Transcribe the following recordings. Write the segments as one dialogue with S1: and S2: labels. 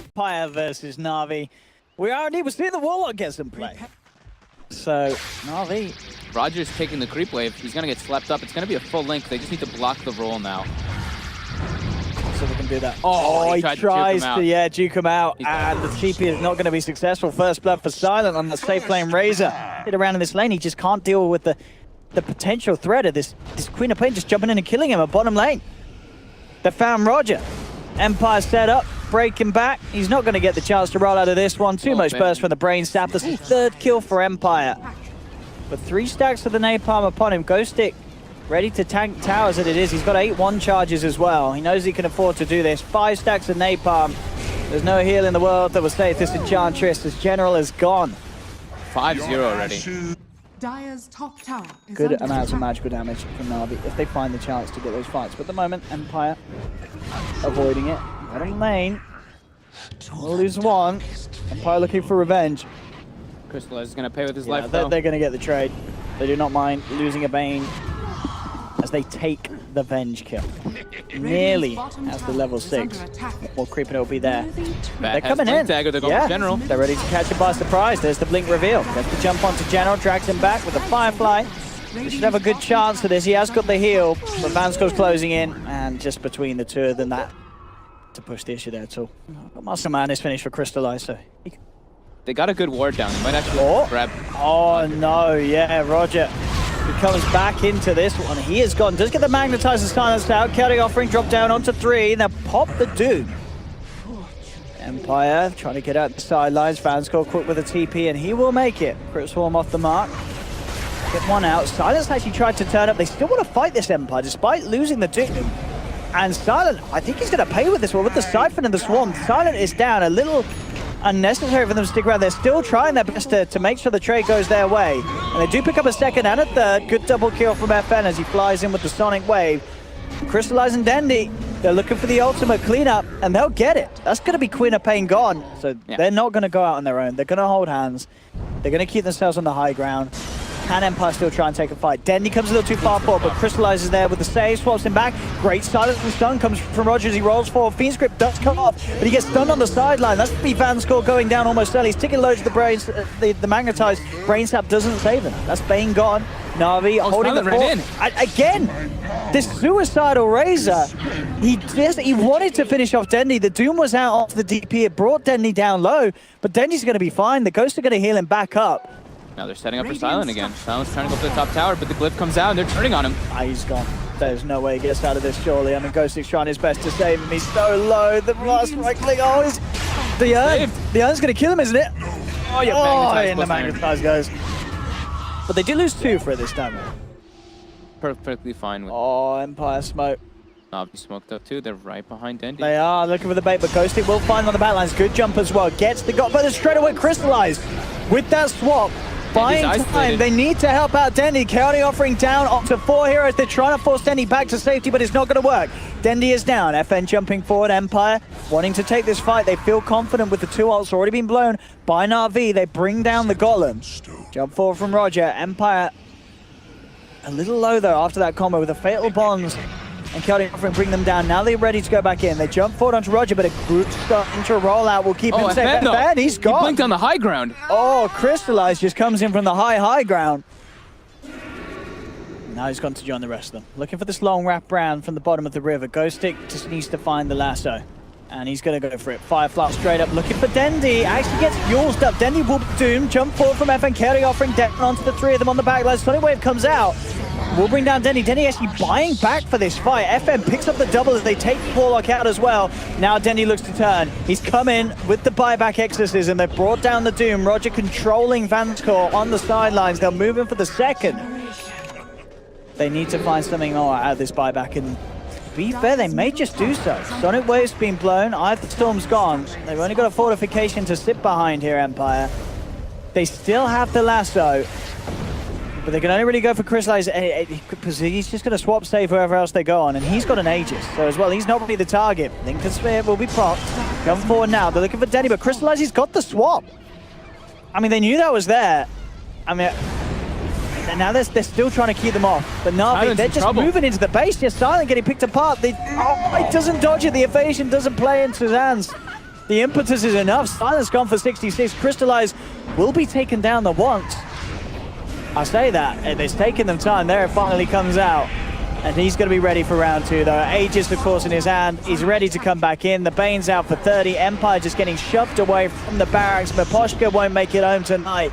S1: Empire versus NAVI. We're seeing the Warlock get some play. So, NAVI.
S2: Roger's taking the creep wave. He's going to get slept up. It's going to be a full link. They just need to block the roll now.
S1: So they can do that. Oh, he tries to juke him out. And the TP is not going to be successful. First blood for Silent on the safe lane Razor. Hit around in this lane. He just can't deal with the potential threat of this Queen of Pain just jumping in and killing him at bottom lane. They found Roger. Empire set up, breaking back. He's not going to get the chance to roll out of this one. Too much burst from the Brain Sap. This is third kill for Empire. But 3 stacks of the Napalm upon him. Ghost Stick ready to tank towers as it is. He's got 8-1 charges as well. He knows he can afford to do this. 5 stacks of Napalm. There's no heal in the world that will save this Enchantress. This General is gone.
S2: 5-0 already.
S3: Dire's top tower is
S1: Good amounts of magical damage from NAVI if they find the chance to get those fights. But at the moment, Empire avoiding it. Bottom lane will lose 1. Empire looking for revenge.
S2: Crystallize is going to pay with his life, though.
S1: They're going to get the trade. They do not mind losing a Bane as they take the Venge kill. Nearly as the level 6. More creeping will be there. They're coming in.
S2: They're going for General.
S1: They're ready to catch him by surprise. There's the blink reveal. Gets the jump onto General, drags him back with the Firefly. They should have a good chance for this. He has got the heal, but Vansco's closing in, and just between the two of them, that to push the issue there at all. Muscle Man is finished for Crystallize, so
S2: they got a good ward down. They might actually grab.
S1: Oh no, yeah, Roger. He comes back into this one. He is gone. Does get the Magnetizer silenced out. Counting offering drop down onto 3. Now pop the Doom. Empire trying to get out the sidelines. Vansco quick with a TP, and he will make it. Crit Swarm off the mark. Get one out. Silence actually tried to turn up. They still want to fight this Empire despite losing the Doom. And Silent, I think he's going to pay with this one with the Siphon and the Swarm. Silent is down. A little unnecessary for them to stick around. They're still trying their best to make sure the trade goes their way. And they do pick up a second and a third. Good double kill from FN as he flies in with the Sonic Wave. Crystallize and Dandy, they're looking for the ultimate cleanup, and they'll get it. That's going to be Queen of Pain gone. So they're not going to go out on their own. They're going to hold hands. They're going to keep themselves on the high ground. Can Empire still try and take a fight? Dendy comes a little too far forward, but Crystallizes there with the save, swaps him back. Great silence from stun comes from Roger as he rolls forward. Fiend's Grip does come off, but he gets stunned on the sideline. That's the Vanscore going down almost early. He's taking loads of the brains, the magnetized Brain Sap doesn't save him. That's Bane gone. Na'Vi holding the fort. Again, this suicidal Razor. He wanted to finish off Dendy. The Doom was out off the DP. It brought Dendy down low, but Dendy's going to be fine. The Ghosts are going to heal him back up.
S2: Now they're setting up for Silent again. Silent's trying to go for the top tower, but the Glyph comes out and they're turning on him.
S1: He's gone. There's no way he gets out of this, surely. I mean, Ghost is trying his best to save him. He's so low. The last right click. Oh, he's the urn. The urn's going to kill him, isn't it?
S2: Oh, yeah,
S1: and the magnetized goes. But they do lose 2 for it this time.
S2: Perfectly fine with.
S1: Oh, Empire smoke.
S2: Navi smoked up too. They're right behind Dendy.
S1: They are looking for the bait, but Ghostic will find on the backlines. Good jump as well. Gets the got, but it's straight away Crystallized with that swap. Buying time, they need to help out Dendy. County offering down onto 4 heroes. They're trying to force Dendy back to safety, but it's not going to work. Dendy is down. FN jumping forward. Empire wanting to take this fight. They feel confident with the 2 ults already been blown by NAVI. They bring down the Golem. Jump forward from Roger. Empire a little low though after that combo with the Fatal Bonds. And County offering bring them down. Now they're ready to go back in. They jump forward onto Roger, but a good start into a rollout will keep him safe. FN, he's gone.
S2: He blinked on the high ground.
S1: Oh, Crystallize just comes in from the high ground. Now he's gone to join the rest of them. Looking for this long wrap round from the bottom of the river. Ghost Stick just needs to find the lasso. And he's going to go for it. Firefly straight up, looking for Dendy. Actually gets Yulzed up. Dendy will be doomed. Jump forward from FN. Carry offering down onto the 3 of them on the backline. Sonic Wave comes out. We'll bring down Dendy. Dendy actually buying back for this fight. FN picks up the double as they take Warlock out as well. Now Dendy looks to turn. He's come in with the buyback exorcism. They've brought down the Doom. Roger controlling Vanscore on the sidelines. They'll move in for the second. They need to find something more out of this buyback, and to be fair, they may just do so. Sonic Wave's been blown. Either Storm's gone. They've only got a fortification to sit behind here, Empire. They still have the lasso. But they can only really go for Crystallize because he's just going to swap save whoever else they go on, and he's got an Aegis. So as well, he's not really the target. Lincoln Spear will be propped. Come forward now. They're looking for Denny, but Crystallize, he's got the swap. I mean, they knew that was there. I mean, And now they're still trying to keep them off. But NAVI,
S2: Silent's
S1: they're
S2: in
S1: just
S2: trouble.
S1: moving into the base. Just Silent getting picked apart. It doesn't dodge it. The evasion doesn't play into his hands. The impetus is enough. Silent's gone for 66. Crystallize will be taken down the once. I say that, and it's taken them time. There it finally comes out. And he's going to be ready for round 2, though. Aegis, of course, in his hand. He's ready to come back in. The Bane's out for 30. Empire just getting shoved away from the barracks. Miposhka won't make it home tonight.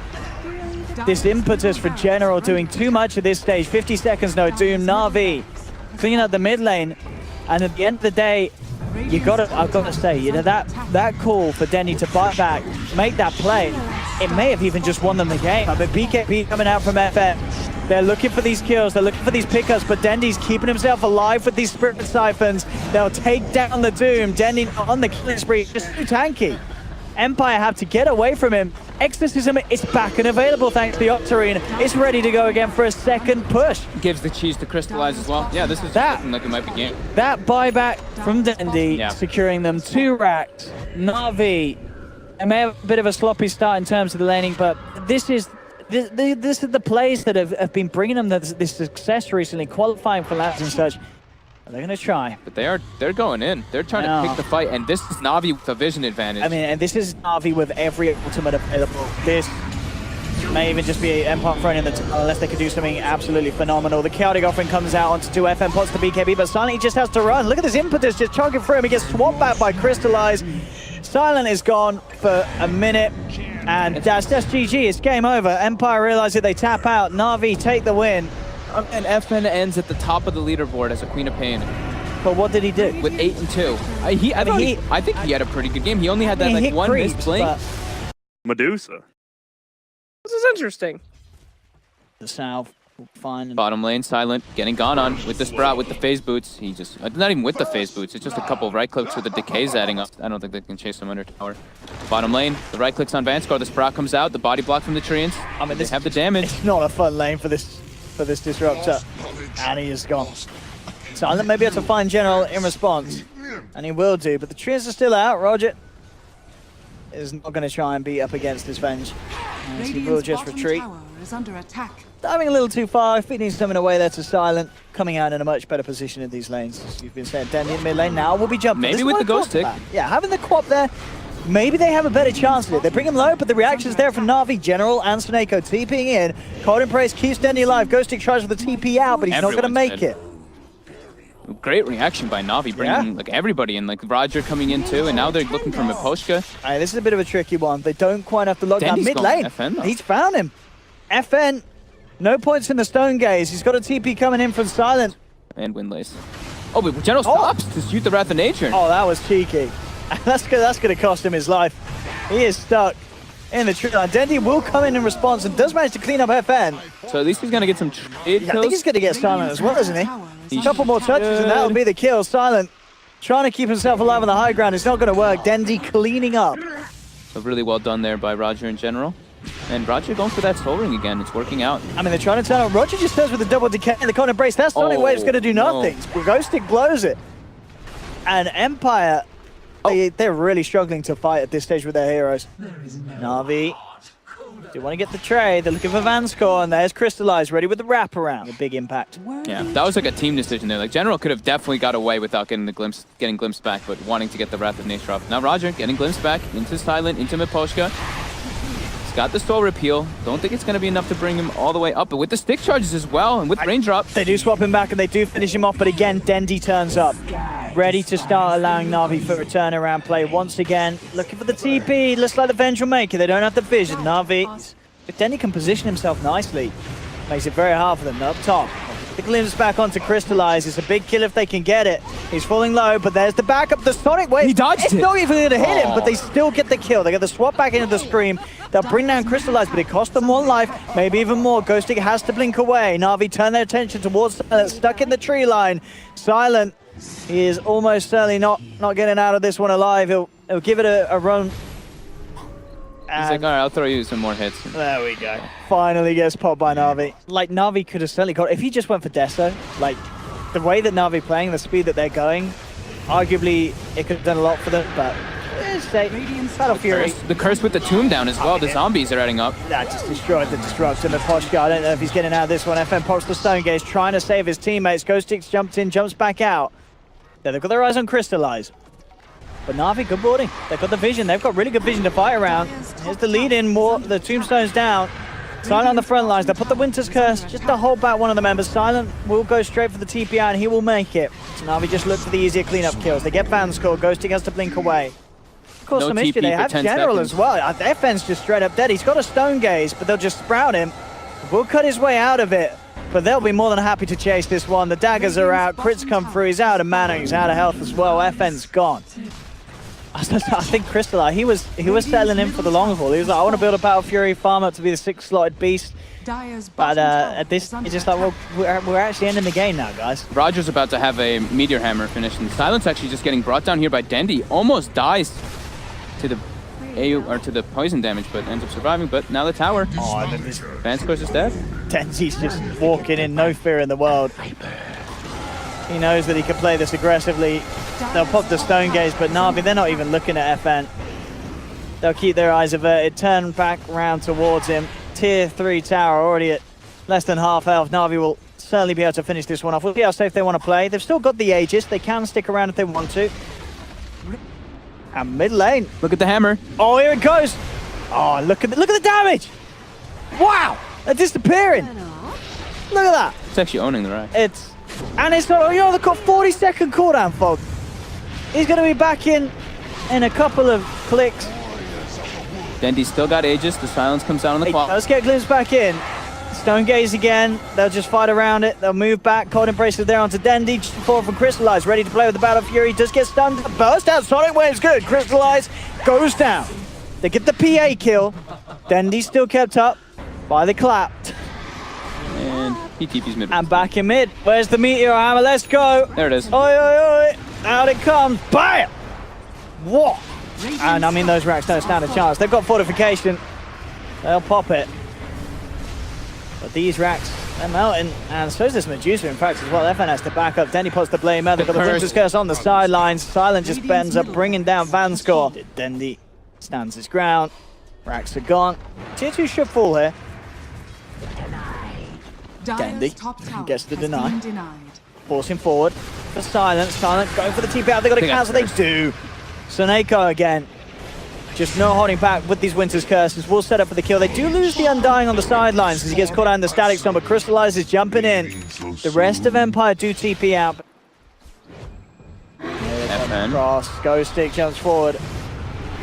S1: This impetus for General doing too much at this stage. 50 seconds, no doom. NAVI clean up the mid lane. And at the end of the day, I've got to say, you know, that call for Denny to fight back, make that play, it may have even just won them the game. But BKB coming out from FN. They're looking for these kills, they're looking for these pickups, but Dendy's keeping himself alive with these Spirit Siphons. They'll take down the Doom. Dendy on the killing spree, just too tanky. Empire have to get away from him. Exorcism is back and available thanks to the Octarine. It's ready to go again for a second push.
S2: Gives the cheese to Crystallize as well. Yeah, this is looking like it might be game.
S1: That buyback from Dendy,
S2: Yeah.
S1: securing them 2 racks. NAVI, they may have a bit of a sloppy start in terms of the laning, but this is the plays that have been bringing them this success recently, qualifying for laps and such. They're going to try.
S2: But they're going in. They're trying to pick the fight, and this is Navi with a vision advantage.
S1: I mean, and this is Navi with every ultimate available. This may even just be Empire thrown in the tunnel unless they could do something absolutely phenomenal. The chaotic offering comes out onto 2 FM pots to BKB, but Silent, he just has to run. Look at this impetus just chugging through him. He gets swapped back by Crystallize. Silent is gone for a minute, and that's GG. It's game over. Empire realize that they tap out. Navi take the win.
S2: And FN ends at the top of the leaderboard as a Queen of Pain
S1: But what did he do?
S2: with 8 and 2. I think he had a pretty good game. He only had that like one
S1: creeps,
S2: missed blink.
S1: but
S4: Medusa.
S5: This is interesting.
S1: the South will find.
S2: Bottom lane, Silent, getting gone on with the Sprout, with the phase boots. He just, not even with the phase boots, it's just a couple of right clicks with the decays adding up. I don't think they can chase him under tower. Bottom lane, the right clicks on Vanscar, the Sprout comes out, the body block from the Treants.
S1: I mean,
S2: They have the damage.
S1: It's not a fun lane for this disruptor, and he is gone. Silent may be able to find General in response, and he will do. But the Treants are still out. Roger is not going to try and beat up against this Venge. As he will just retreat.
S3: Tower is under attack.
S1: Diving a little too far, feeding something away there to Silent, coming out in a much better position in these lanes. As you've been saying, Danny in mid lane now will be jumping.
S2: Maybe
S1: This is
S2: with
S1: what
S2: the
S1: I
S2: ghost
S1: talked
S2: tick.
S1: about. Yeah, having the Quap there, maybe they have a better chance of it. They bring him low, but the reaction's there from Navi, General, and Snako TPing in. Cold Embrace keeps Danny alive. Ghost Tick tries with the TP out, but he's not going to
S2: Everyone's
S1: make
S2: dead.
S1: it.
S2: Great reaction by Navi, bringing like everybody in, like Roger coming in too, and now they're looking for Miposhka.
S1: All right, this is a bit of a tricky one. They don't quite have to lock down
S2: Dendy's
S1: mid
S2: gone
S1: lane.
S2: FN though.
S1: He's found him. FN, no points in the Stone Gaze. He's got a TP coming in from Silent.
S2: And Windlace. Oh, but General stops to shoot the Wrath of Nature.
S1: Oh, that was cheeky. That's going to cost him his life. He is stuck in the tree line. Dendy will come in response and does manage to clean up FN.
S2: So at least he's going to get some trade
S1: I think he's
S2: kills.
S1: going to get Silent as well, isn't he?
S3: Tower is
S1: A couple more touches and that'll be the kill. Silent trying to keep himself alive on the high ground. It's not going to work. Dendy cleaning up.
S2: So really well done there by Roger in general. And Roger going for that soul ring again. It's working out.
S1: I mean, they're trying to turn on. Roger just turns with the double decay and the Cold Embrace. That's the only way it's going to do nothing. Ghost Stick blows it. And Empire, they're really struggling to fight at this stage with their heroes. Navi, do want to get the trade. They're looking for Vanscore, and there's Crystallize, ready with the wraparound. A big impact.
S2: Yeah, that was like a team decision there. Like General could have definitely got away without getting glimpse back, but wanting to get the Wrath of Nature off. Now Roger getting glimpse back into Silent, into Miposhka. He's got the soul repeal. Don't think it's going to be enough to bring him all the way up, but with the stick charges as well, and with raindrop.
S1: They do swap him back, and they do finish him off, but again, Dendy turns up. Ready to start allowing Navi for a turnaround play once again. Looking for the TP. Looks like the Venge will make it. They don't have the vision. Navi, if Dendy can position himself nicely, makes it very hard for them up top. The glimpse back onto Crystallize. It's a big kill if they can get it. He's falling low, but there's the backup. The Sonic Wave.
S2: He dodged
S1: it's
S2: it.
S1: not even going to hit him, but they still get the kill. They get the swap back into the Scream. They'll bring down Crystallize, but it costs them 1 life, maybe even more. Ghost Stick has to blink away. Navi turn their attention towards Silent, stuck in the tree line. Silent, he is almost certainly not getting out of this one alive. He'll give it a run.
S2: He's like, all right, I'll throw you some more hits.
S1: There we go. Finally gets popped by Navi. Like, Navi could have certainly got, if he just went for Deso, like, the way that Navi playing, the speed that they're going, arguably it could have done a lot for them, but Battle Fury.
S2: The curse with the tomb down as well. The zombies are adding up.
S1: That just destroyed the disruptor. Miposhka, I don't know if he's getting out of this one. FN pops the Stone Gaze, trying to save his teammates. Ghostix jumps in, jumps back out. Then they've got their eyes on Crystallize. But Navi, good boarding. They've got the vision. They've got really good vision to fight around. Here's the lead in, more the tombstone's down. Silent on the front lines. They put the Winter's Curse just to hold back one of the members. Silent will go straight for the TP out and he will make it. So Navi just look for the easier cleanup kills. They get fan score. Ghosting has to blink away. Of course, some issue. They have General
S2: seconds.
S1: as well. FN's just straight up dead. He's got a Stone Gaze, but they'll just sprout him. We'll cut his way out of it. But they'll be more than happy to chase this one. The daggers are out. Crits come through. He's out of mana. He's out of health as well. FN's gone. I think Crystal, he was settling in for the long haul. He was like, I want to build a Battle Fury, farm up to be the 6-slotted beast. But at this, it's just like, well, we're actually ending the game now, guys.
S2: Roger's about to have a Meteor Hammer finish, and Silence actually just getting brought down here by Dendi. Almost dies to the poison damage, but ends up surviving. But now the tower.
S1: Oh, and then this
S2: Vance Course is dead.
S1: Denzi's just walking in, no fear in the world. He knows that he can play this aggressively. They'll pop the Stone Gaze, but Navi, they're not even looking at FN. They'll keep their eyes averted, turn back round towards him. Tier 3 tower already at less than half health. Navi will certainly be able to finish this one off. We'll see how safe they want to play. They've still got the Aegis. They can stick around if they want to. And mid lane.
S2: Look at the hammer.
S1: Oh, here it goes. Oh, look at the damage. Wow, they're disappearing. Look at that.
S2: It's actually owning the right.
S1: It's not, you know, they've got 40-second cooldown, Fog. He's going to be back in a couple of clicks.
S2: Dendi's still got Aegis. The Silence comes down on the clock.
S1: Let's get Glimpse back in. Stone Gaze again. They'll just fight around it. They'll move back. Cold Embrace is there onto Dendi. Just forward from Crystallize. Ready to play with the Battle Fury. Does get stunned. Burst out. Sonic Wave's good. Crystallize goes down. They get the PA kill. Dendi still kept up by the clap.
S2: And he TP's mid.
S1: And back in mid. Where's the Meteor Hammer? Let's go.
S2: There it is.
S1: Oi, oi, oi. Out it comes. Bam! What? And I mean, those racks don't stand a chance. They've got fortification. They'll pop it. But these racks, they're melting. And so is this Medusa, in fact, as well. FN has to back up. Dendy puts the blame out. They've got the Winter's Curse on the sidelines. Silent just bends up, bringing down Vanscore. Dendi stands his ground. Racks are gone. Tier 2 should fall here. Dendi gets the deny. Forcing forward for Silent. Silent going for the TP out. They've got to cancel. They do. Soneko again. Just no holding back with these Winter's Curses. Will set up for the kill. They do lose the Undying on the sidelines as he gets caught out in the Static Storm, but Crystallize is jumping in. The rest of Empire do TP out. Cross. Ghostic jumps forward.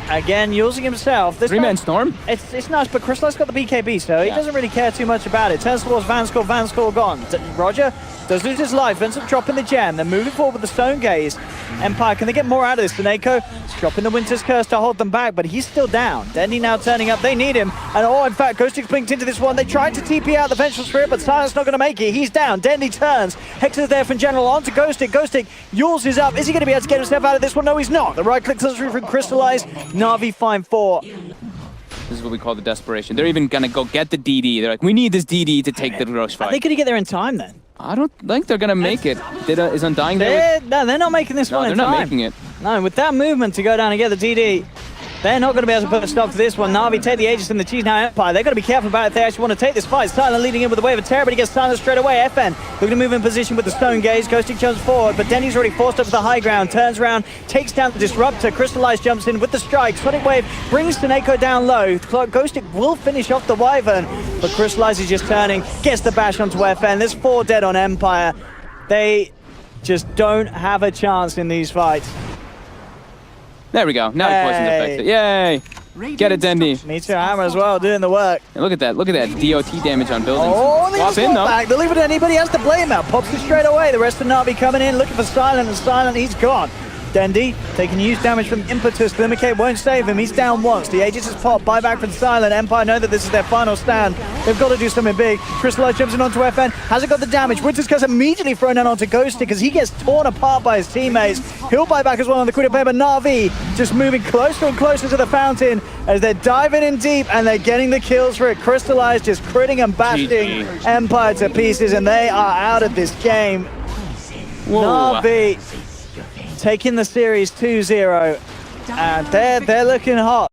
S1: Again, using himself. This
S2: 3-man Storm?
S1: It's nice, but Crystallize got the BKB, so he doesn't really care too much about it. Turns towards Vanscore. Vanscore gone. Roger does lose his life. Ends up dropping the gem. They're moving forward with the Stone Gaze. Empire, can they get more out of this? Soneko is dropping the Winter's Curse to hold them back, but he's still down. Dendi now turning up. They need him. And in fact, Ghostic's blinked into this one. They tried to TP out the Vengeful Spirit, but Silent's not going to make it. He's down. Dendi turns. Hex is there from General onto Ghostic. Ghostic, Yules is up. Is he going to be able to get himself out of this one? No, he's not. The right click comes through from Crystallize. Navi find 4.
S2: This is what we call the desperation. They're even going to go get the DD. They're like, we need this DD to take the rush fight.
S1: Are they going to get there in time then?
S2: I don't think they're going to make it. Is Undying there?
S1: No, they're not making this one in time.
S2: No, they're not making it.
S1: No, with that movement to go down and get the DD, they're not going to be able to put a stop to this one. Navi take the Aegis and the cheese now Empire. They've got to be careful about it if they actually want to take this fight. Silent leading in with the Wave of Terror, but he gets Silent straight away. FN looking to move in position with the Stone Gaze. Ghostic jumps forward, but Denny's already forced up to the high ground. Turns around, takes down the Disruptor. Crystallize jumps in with the strike. Sonic Wave brings Soneko down low. Ghostic will finish off the Wyvern, but Crystallize is just turning. Gets the bash onto FN. There's 4 dead on Empire. They just don't have a chance in these fights.
S2: There we go. Now he poisoned affects it. Yay! Get it, Dendi.
S1: Meteor Hammer as well, doing the work.
S2: And look at that. Look at that DOT damage on buildings.
S1: Oh, they
S2: Swap in, though.
S1: back. They'll leave it to anybody else to blame out. Pops it straight away. The rest of Navi coming in, looking for Silent, and Silent, he's gone. Dendi taking huge damage from Impetus. Glimmercape won't save him. He's down once. The Aegis is popped. Buyback from Silent. Empire know that this is their final stand. They've got to do something big. Crystallize jumps in onto FN. Hasn't got the damage. Winter's Curse immediately thrown down onto Ghostic because he gets torn apart by his teammates. He'll buy back as well on the Quitter Player, but Navi just moving closer and closer to the fountain as they're diving in deep and they're getting the kills for it. Crystallize just critting and bashing Empire to pieces, and they are out of this game.
S2: Whoa.
S1: Navi taking the series 2-0. And they're looking hot.